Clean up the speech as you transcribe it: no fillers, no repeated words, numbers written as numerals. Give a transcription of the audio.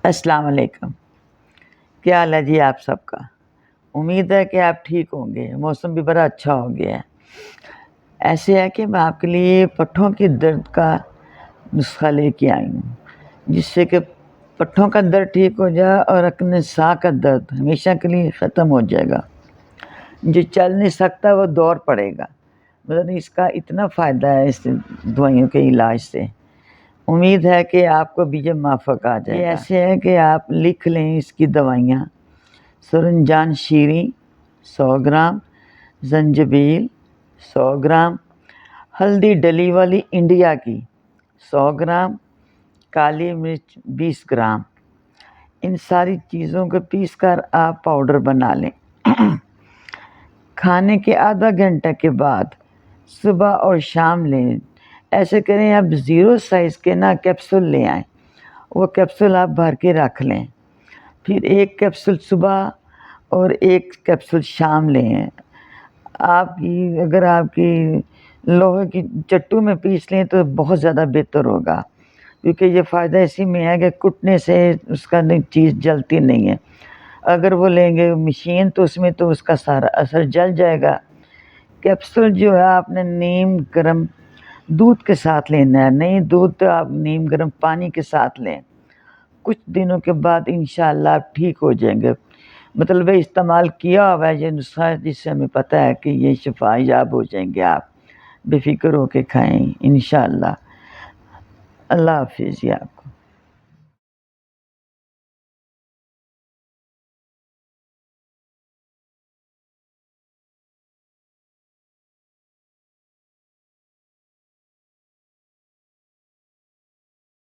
السلام علیکم. کیا حال ہے جی آپ سب کا؟ امید ہے کہ آپ ٹھیک ہوں گے. موسم بھی بڑا اچھا ہو گیا ہے. ایسے ہے کہ میں آپ کے لیے پٹھوں کی درد کا نسخہ لے کے آئی ہوں، جس سے کہ پٹھوں کا درد ٹھیک ہو جائے اور اپنے سا کا درد ہمیشہ کے لیے ختم ہو جائے گا. جو چل نہیں سکتا وہ دوڑ پڑے گا. مطلب اس کا اتنا فائدہ ہے اس دوائیوں کے علاج سے. امید ہے کہ آپ کو بھی جب موافق آ جائے گا. یہ ایسے ہے کہ آپ لکھ لیں اس کی دوائیاں: سرنجان شیریں 100 گرام، زنجبیل 100 گرام، ہلدی ڈلی والی انڈیا کی 100 گرام، کالی مرچ 20 گرام. ان ساری چیزوں کو پیس کر آپ پاؤڈر بنا لیں. کھانے کے آدھا گھنٹہ کے بعد صبح اور شام لیں. ایسے کریں آپ 0 سائز کے کیپسول لے آئیں. وہ کیپسول آپ بھر کے رکھ لیں. پھر 1 کیپسول صبح اور 1 کیپسول شام لیں. اگر آپ کی لوہے کی چٹو میں پیس لیں تو بہت زیادہ بہتر ہوگا، کیونکہ یہ فائدہ اسی میں ہے کہ کٹنے سے اس کا چیز جلتی نہیں ہے. اگر وہ لیں گے مشین تو اس میں تو اس کا سارا اثر جل جائے گا. کیپسول جو ہے آپ نے نیم گرم دودھ کے ساتھ لینا ہے. نہیں دودھ تو آپ نیم گرم پانی کے ساتھ لیں. کچھ دنوں کے بعد انشاءاللہ آپ ٹھیک ہو جائیں گے. مطلب استعمال کیا ہوا ہے یہ نسخہ، جس سے ہمیں پتہ ہے کہ یہ شفا یاب ہو جائیں گے. آپ بے فکر ہو کے کھائیں انشاءاللہ. اللہ حافظ. آپ